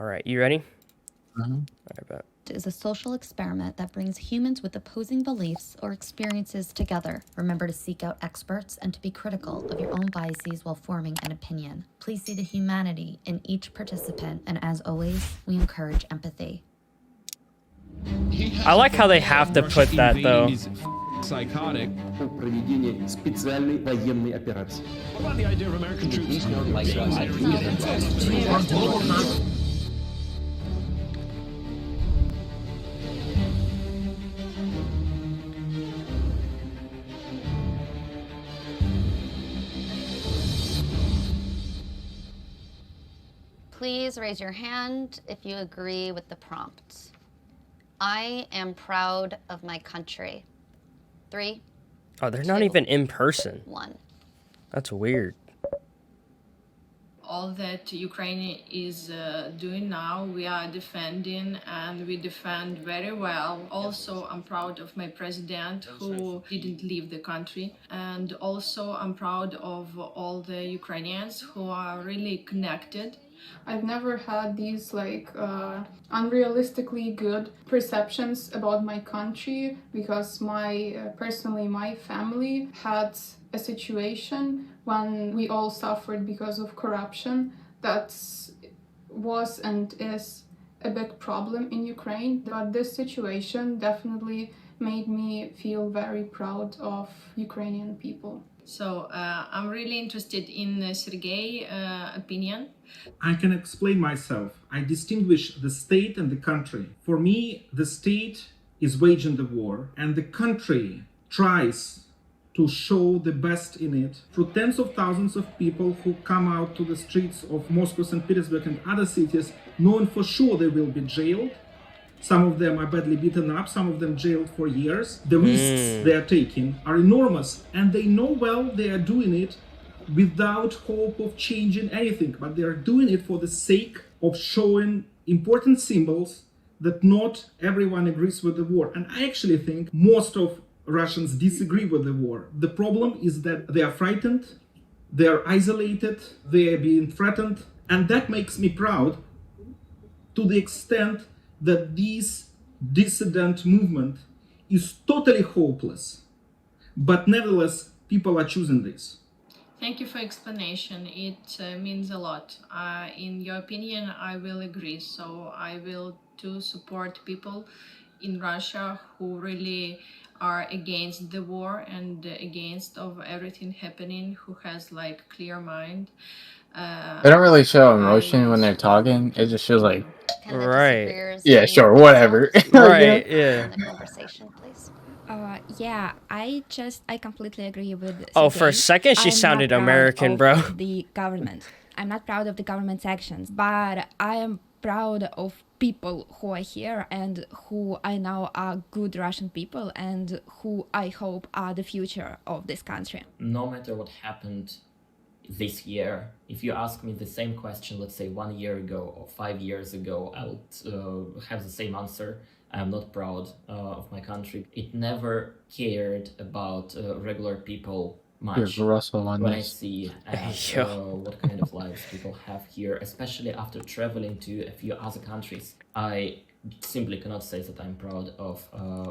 right, you ready? Mm-hmm. All right, bet. Is a social experiment that brings humans with opposing beliefs or experiences together. Remember to seek out experts and to be critical of your own biases while forming an opinion. Please see the humanity in each participant, and as always, we encourage empathy. I like how they have to put that, though. He's psychotic. Проведение специальной военной операции. What about the idea of American troops? Please raise your hand if you agree with the prompt. I am proud of my country. 3, Oh, they're not even in person. 1. That's weird. All that Ukraine is doing now, we are defending, and we defend very well. Also, I'm proud of my president who didn't leave the country. And also, I'm proud of all the Ukrainians who are really connected. I've never had these unrealistically good perceptions about my country because personally my family had a situation when we all suffered because of corruption that was and is a big problem in Ukraine. But this situation definitely made me feel very proud of Ukrainian people. So I'm really interested in Sergei's opinion. I can explain myself. I distinguish the state and the country. For me, the state is waging the war, and the country tries to show the best in it through tens of thousands of people who come out to the streets of Moscow, St. Petersburg, and other cities, knowing for sure they will be jailed. Some of them are badly beaten up, some of them jailed for years. The risks they are taking are enormous, and they know well they are doing it without hope of changing anything, but they are doing it for the sake of showing important symbols that not everyone agrees with the war. And I actually think most of Russians disagree with the war. The problem is that they are frightened, they are isolated, they are being threatened, and that makes me proud to the extent that this dissident movement is totally hopeless. But nevertheless, people are choosing this. Thank you for explanation. It means a lot. In your opinion, I will agree. So I will too support people in Russia who really are against the war and against of everything happening, who has like clear mind. They don't really show emotion when they're talking. It just feels like, Kind of Right. disappears yeah, in sure, whatever. Right, yeah. the conversation, please. Yeah, I completely agree with Oh, for a Sergei. second, she I'm sounded not proud American, of bro. The government. I'm not proud of the government's actions, but I am proud of people who are here and who I know are good Russian people and who I hope are the future of this country. No matter what happened this year, if you ask me the same question, let's say 1 year ago or 5 years ago, I would have the same answer. I'm not proud of my country. It never cared about regular people much. When I see what kind of lives people have here, especially after traveling to a few other countries, I simply cannot say that I'm proud of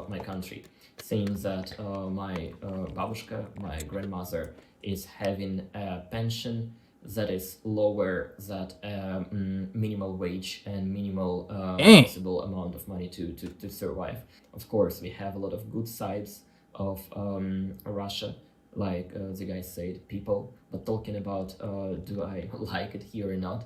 my country. Seeing that my babushka, my grandmother, is having a pension that is lower than minimal wage and minimal possible amount of money to survive. Of course, we have a lot of good sides of Russia, like the guy said, people. But talking about do I like it here or not,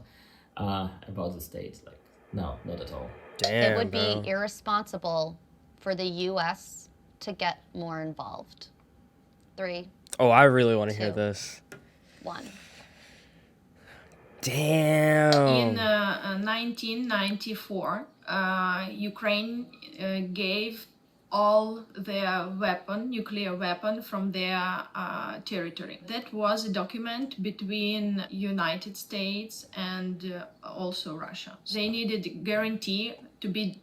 about the state, like, no, not at all. Damn, it would be irresponsible for the U.S. to get more involved. 3. Oh, I really want to hear this. 1. Damn. In 1994, Ukraine gave all their nuclear weapon from their territory. That was a document between United States and also Russia. They needed a guarantee to be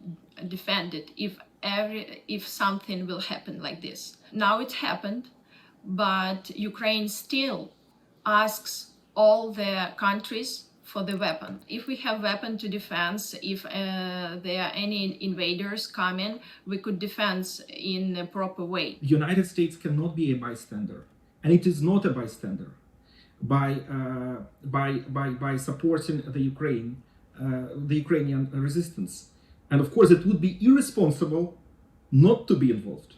defended if something will happen like this. Now it happened, but Ukraine still asks all the countries for the weapon. If we have weapon to defense, if there are any invaders coming, we could defense in a proper way. The United States cannot be a bystander, and it is not a bystander by supporting the Ukrainian resistance. And of course, it would be irresponsible not to be involved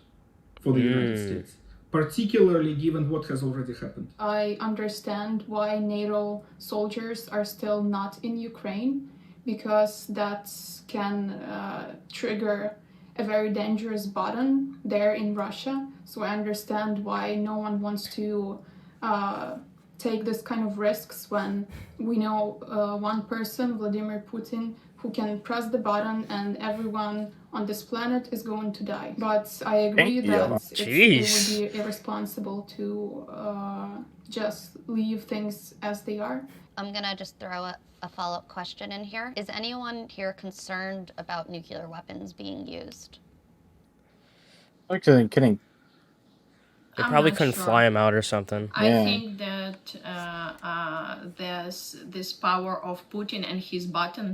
for the United States, particularly given what has already happened. I understand why NATO soldiers are still not in Ukraine, because that can trigger a very dangerous button there in Russia. So I understand why no one wants to take this kind of risks when we know one person, Vladimir Putin, who can press the button and everyone on this planet is going to die. But I agree that it would be irresponsible to just leave things as they are. I'm gonna just throw a follow-up question in here. Is anyone here concerned about nuclear weapons being used? Actually, kidding. They probably couldn't fly him out or something. I think that there's this power of Putin and his button.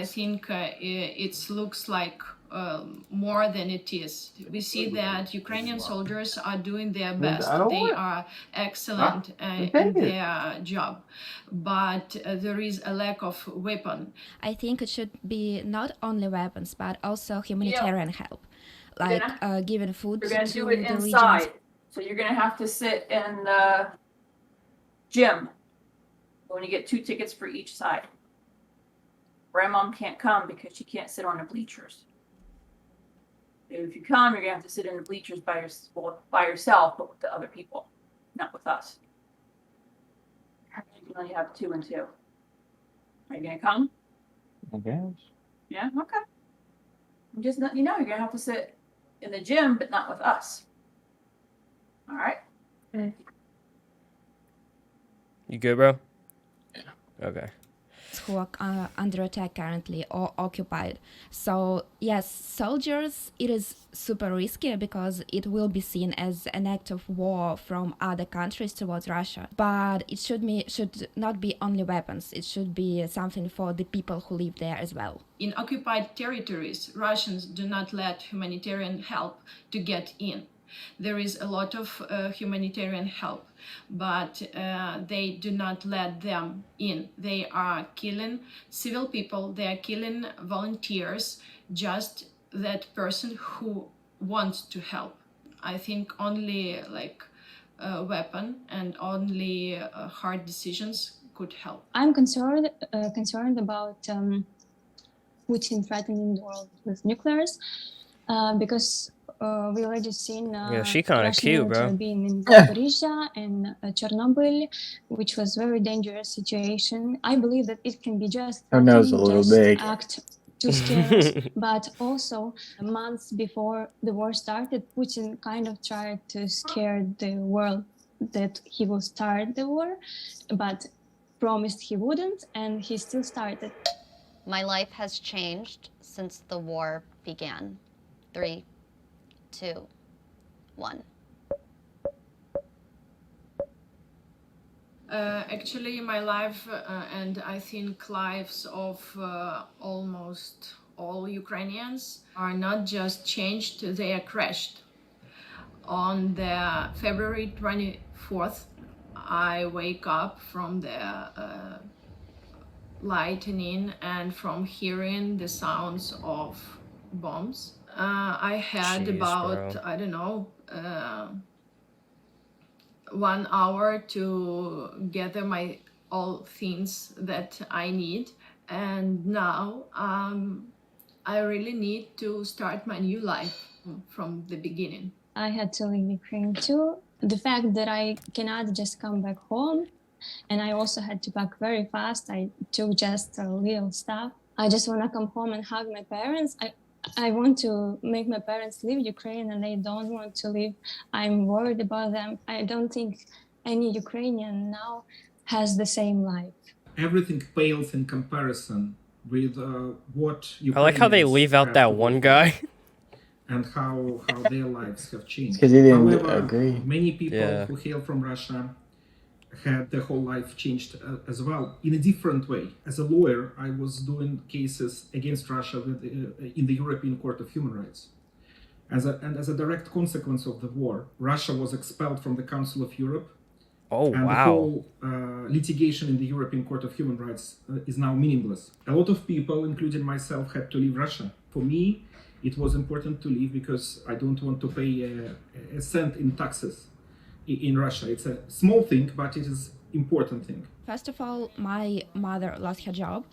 I think it looks like more than it is. We see that Ukrainian soldiers are doing their best. They are excellent in their job, but there is a lack of weapon. I think it should be not only weapons, but also humanitarian help, like giving food to do it the inside. regions. So you're gonna have to sit in the gym. You're going to get 2 tickets for each side. Grandmom can't come because she can't sit on the bleachers. If you come, you're gonna have to sit in the bleachers by yourself, but with the other people, not with us. You can only have 2 and 2. Are you gonna come? I guess. Yeah. Okay. I'm just letting you know you're gonna have to sit in the gym, but not with us. All right. You good, bro? Yeah. Okay. Who are under attack currently or occupied. So yes, soldiers, it is super risky because it will be seen as an act of war from other countries towards Russia. But it should not be only weapons. It should be something for the people who live there as well. In occupied territories, Russians do not let humanitarian help to get in. There is a lot of humanitarian help, but they do not let them in. They are killing civil people, they are killing volunteers, just that person who wants to help. I think only like a weapon and only hard decisions could help. I'm concerned about Putin threatening the world with nuclears because we already seen she kind of cute, bro. being in Zaporizhia and Chernobyl, which was very dangerous situation. I believe that it can be just her nose a little big. Act to scare us. But also, months before the war started, Putin kind of tried to scare the world that he will start the war, but promised he wouldn't, and he still started. My life has changed since the war began. 3, 2, 1. Actually, my life and I think lives of almost all Ukrainians are not just changed, they are crashed. On the February 24th, I wake up from the lightning and from hearing the sounds of bombs. I had I don't know, 1 hour to gather my all things that I need, and now I really need to start my new life from the beginning. I had to leave Ukraine too. The fact that I cannot just come back home, and I also had to pack very fast. I took just a little stuff. I just want to come home and hug my parents. I want to make my parents leave Ukraine, and they don't want to leave. I'm worried about them. I don't think any Ukrainian now has the same life. Everything pales in comparison with what Ukrainians I like how they leave out that one guy. And how their lives have changed. Because he didn't However, agree. many people who hail from Russia had their whole life changed as well in a different way. As a lawyer, I was doing cases against Russia in the European Court of Human Rights. As a direct consequence of the war, Russia was expelled from the Council of Europe. Oh, and wow. the whole litigation in the European Court of Human Rights is now meaningless. A lot of people, including myself, had to leave Russia. For me, it was important to leave because I don't want to pay a cent in taxes in Russia. It's a small thing, but it is important thing. First of all, my mother lost her job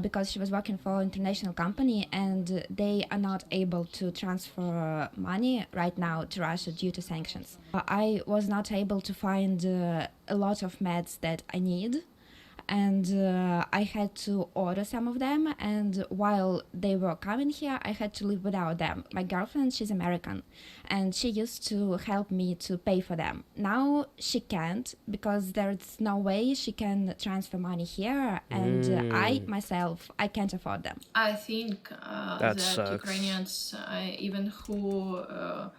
because she was working for an international company, and they are not able to transfer money right now to Russia due to sanctions. I was not able to find a lot of meds that I need, and I had to order some of them, and while they were coming here, I had to live without them. My girlfriend, she's American, and she used to help me to pay for them. Now she can't, because there's no way she can transfer money here, and I myself, I can't afford them. I think that sucks. Ukrainians, even who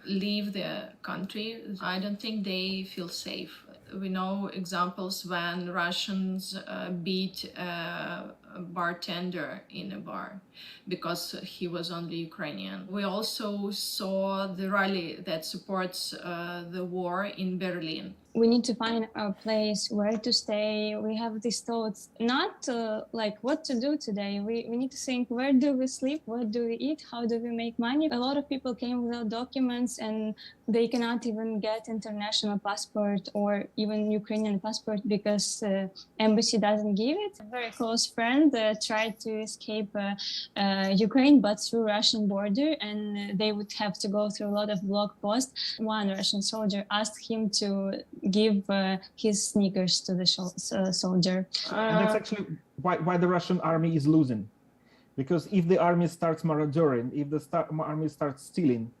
leave the country, I don't think they feel safe. We know examples when Russians beat a bartender in a bar because he was only Ukrainian. We also saw the rally that supports the war in Berlin. We need to find a place where to stay. We have these thoughts, not like what to do today. We need to think, where do we sleep? What do we eat? How do we make money? A lot of people came without documents, and they cannot even get international passport or even Ukrainian passport because embassy doesn't give it. A very close friend tried to escape Ukraine, but through Russian border, and they would have to go through a lot of blog posts. One Russian soldier asked him to give his sneakers to the soldier. And that's actually why the Russian army is losing. Because if the army starts marauding, if the army starts stealing,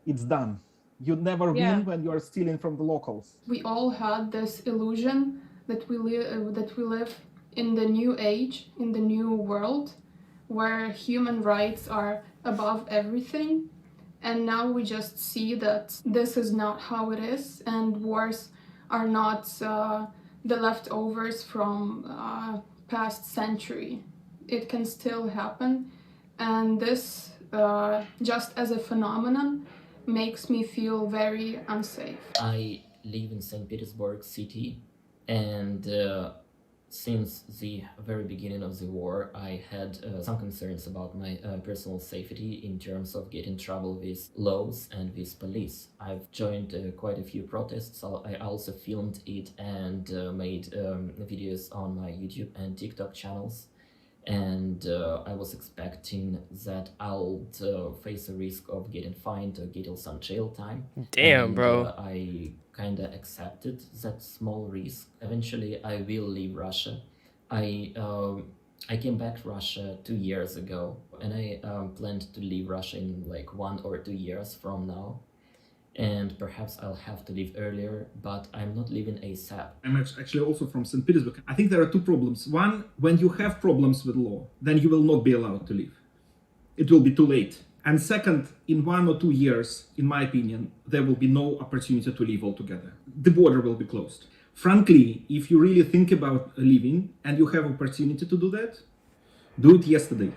it's done. You never win when you are stealing from the locals. We all had this illusion that we live in the new age, in the new world, where human rights are above everything. And now we just see that this is not how it is, and wars are not the leftovers from past century. It can still happen, and this, just as a phenomenon, makes me feel very unsafe. I live in St. Petersburg city, and since the very beginning of the war, I had some concerns about my personal safety in terms of getting trouble with laws and with police. I've joined quite a few protests. I also filmed it and made videos on my YouTube and TikTok channels. And I was expecting that I'll face a risk of getting fined or getting some jail time. Damn, bro. I kind of accepted that small risk. Eventually, I will leave Russia. I came back to Russia 2 years ago, and I planned to leave Russia in like 1 or 2 years from now. And perhaps I'll have to leave earlier, but I'm not leaving ASAP. I'm actually also from St. Petersburg. I think there are two problems. One, when you have problems with law, then you will not be allowed to leave. It will be too late. And second, in 1 or 2 years, in my opinion, there will be no opportunity to leave altogether. The border will be closed. Frankly, if you really think about leaving and you have opportunity to do that, do it yesterday.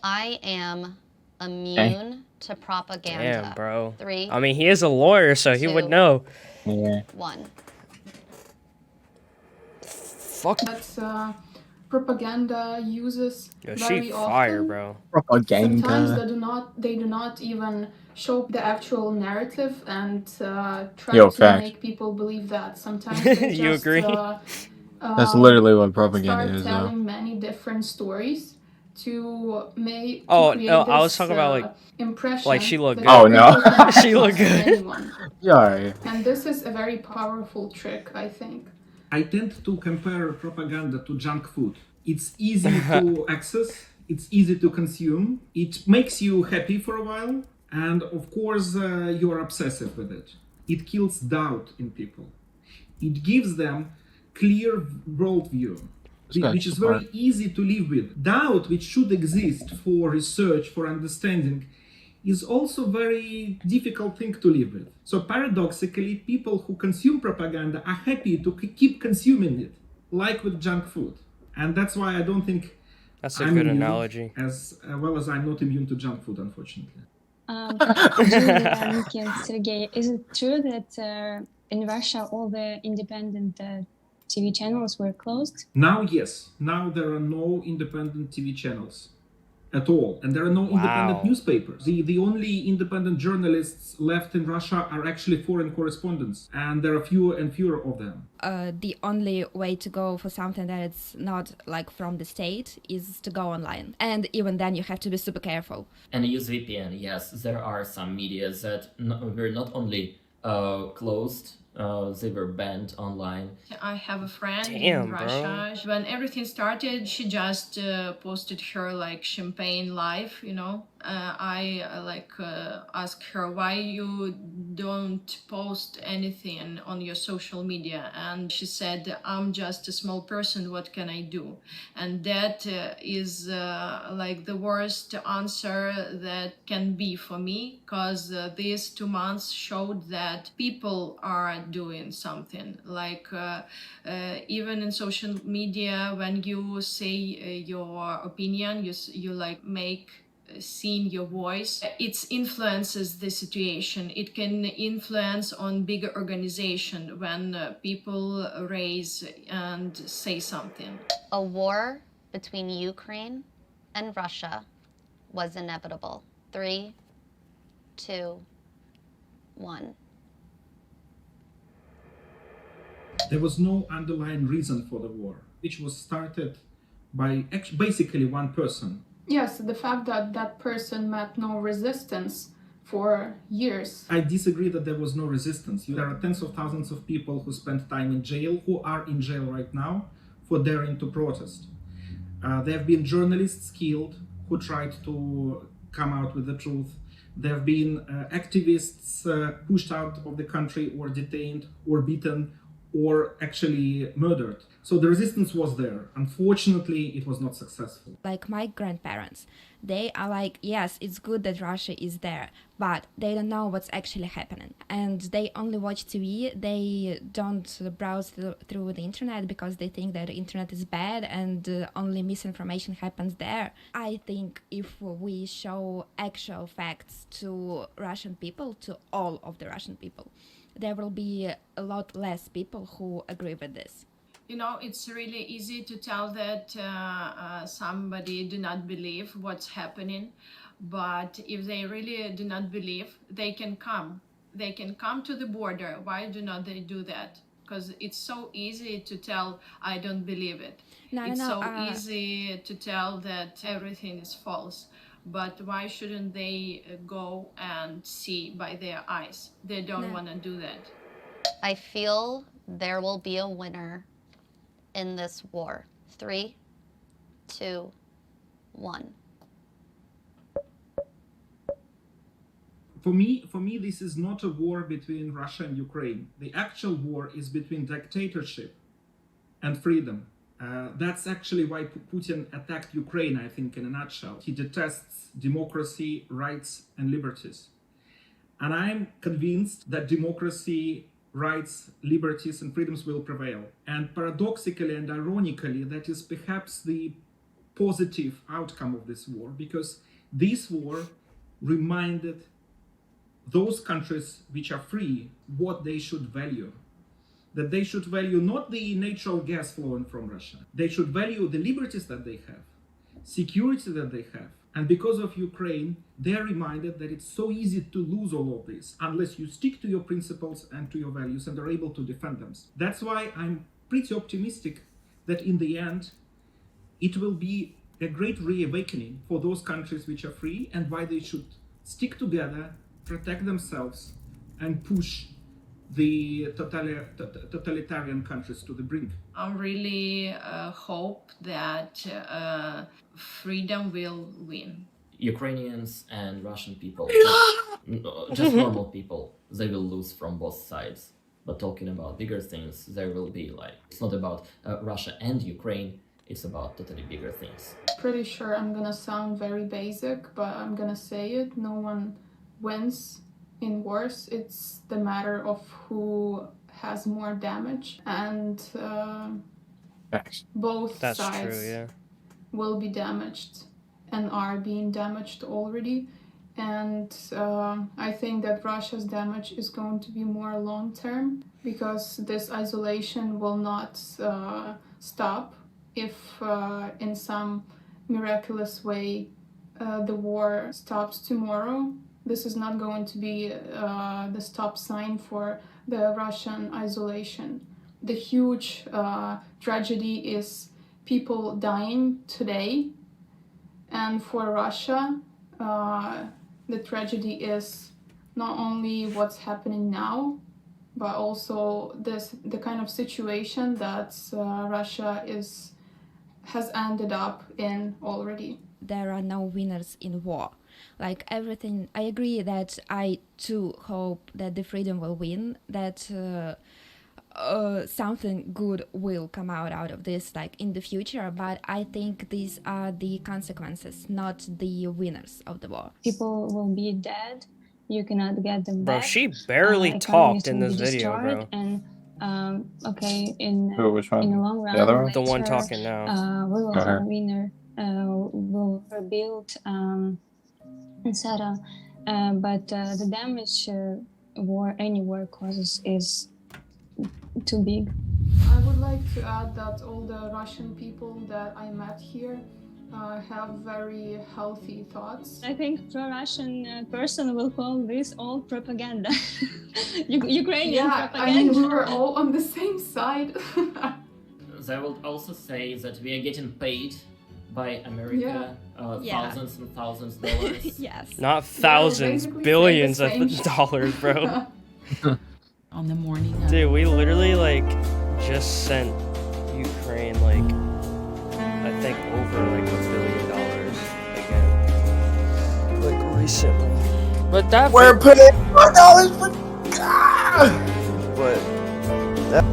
I am immune to propaganda. Damn, bro. 3. I mean, he is a lawyer, so he would know. Yeah. 1. Fuck. That's propaganda uses Yo, very she often. fire, bro. Sometimes Propaganda. they do not even show the actual narrative and try Yo, to fact. make people believe that. Sometimes they You just agree? That's literally what propaganda start is, though. telling many different stories to make Oh, create no, I was this, talking about, like impression she looked that good. Oh, people cannot She looked trust good. anyone. Yeah, alright. And this is a very powerful trick, I think. I tend to compare propaganda to junk food. It's easy to access, it's easy to consume, it makes you happy for a while, and of course you're obsessive with it. It kills doubt in people. It gives them clear worldview, which is very easy to live with. Doubt, which should exist for research, for understanding, is also very difficult thing to live with. So paradoxically, people who consume propaganda are happy to keep consuming it, like with junk food. And that's why I don't think That's a I'm good immune, analogy. as well as I'm not immune to junk food, unfortunately. Julia, Nikki, and Sergey, is it true that in Russia all the independent TV channels were closed? Now, yes. Now there are no independent TV channels at all, and there are no independent newspapers. The only independent journalists left in Russia are actually foreign correspondents, and there are fewer and fewer of them. The only way to go for something that it's not like from the state is to go online, and even then you have to be super careful. And use VPN. Yes, there are some media that were not only closed, they were banned online. I have a friend Damn, in bro. Russia. When everything started, she just posted her like champagne life, you know. I asked her why you don't post anything on your social media, and she said, I'm just a small person, what can I do? And that is like the worst answer that can be for me, because these 2 months showed that people are doing something. Like even in social media, when you say your opinion, you like make seen your voice, it influences the situation. It can influence on bigger organization when people raise and say something. A war between Ukraine and Russia was inevitable. 3, 2, 1. There was no underlying reason for the war, which was started by basically one person. Yes, the fact that that person met no resistance for years. I disagree that there was no resistance. There are tens of thousands of people who spent time in jail, who are in jail right now, for daring to protest. There have been journalists killed who tried to come out with the truth. There have been activists pushed out of the country or detained or beaten or actually murdered. So the resistance was there. Unfortunately, it was not successful. Like my grandparents, they are like, yes, it's good that Russia is there, but they don't know what's actually happening. And they only watch TV, they don't browse through the internet because they think that the internet is bad and only misinformation happens there. I think if we show actual facts to Russian people, to all of the Russian people, there will be a lot less people who agree with this. You know, it's really easy to tell that somebody do not believe what's happening, but if they really do not believe, they can come. They can come to the border. Why do not they do that? Because it's so easy to tell, I don't believe it. It's so easy to tell that everything is false. But why shouldn't they go and see by their eyes? They don't want to do that. I feel there will be a winner in this war. 3, 2, 1. For me, this is not a war between Russia and Ukraine. The actual war is between dictatorship and freedom. That's actually why Putin attacked Ukraine, I think, in a nutshell. He detests democracy, rights, and liberties. And I'm convinced that democracy, rights, liberties, and freedoms will prevail. And paradoxically and ironically, that is perhaps the positive outcome of this war, because this war reminded those countries which are free what they should value. That they should value not the natural gas flowing from Russia. They should value the liberties that they have, security that they have. And because of Ukraine, they are reminded that it's so easy to lose all of this unless you stick to your principles and to your values and are able to defend them. That's why I'm pretty optimistic that in the end, it will be a great reawakening for those countries which are free and why they should stick together, protect themselves, and push the totalitarian countries to the brink. I really hope that freedom will win. Ukrainians and Russian people, just normal people, they will lose from both sides. But talking about bigger things, there will be like, it's not about Russia and Ukraine, it's about totally bigger things. Pretty sure I'm gonna sound very basic, but I'm gonna say it. No one wins in wars. It's the matter of who has more damage, and both That's sides true, yeah. will be damaged and are being damaged already. And I think that Russia's damage is going to be more long term, because this isolation will not stop if in some miraculous way the war stops tomorrow. This is not going to be the stop sign for the Russian isolation. The huge tragedy is people dying today, and for Russia, the tragedy is not only what's happening now, but also the kind of situation that Russia has ended up in already. There are no winners in war. Like everything, I agree that I too hope that the freedom will win, that something good will come out of this, like in the future, but I think these are the consequences, not the winners of the war. People will be dead. You cannot get them Bro, back. she barely talked in this video, bro. And okay, in Which one? in the long run, The other one? The one later, talking now. we will have a winner. Will rebuild, etc. But the damage any war causes is too big. I would like to add that all the Russian people that I met here have very healthy thoughts. I think pro-Russian person will call this all propaganda. Ukrainian propaganda. I mean, we were all on the same side. I will also say that we are getting paid by America thousands and thousands of dollars. Yes. Not thousands, billions of dollars, bro. On the morning of... Dude, we literally like just sent Ukraine like I think over like $1 billion again, like recently. But that we're putting $4 for. But that.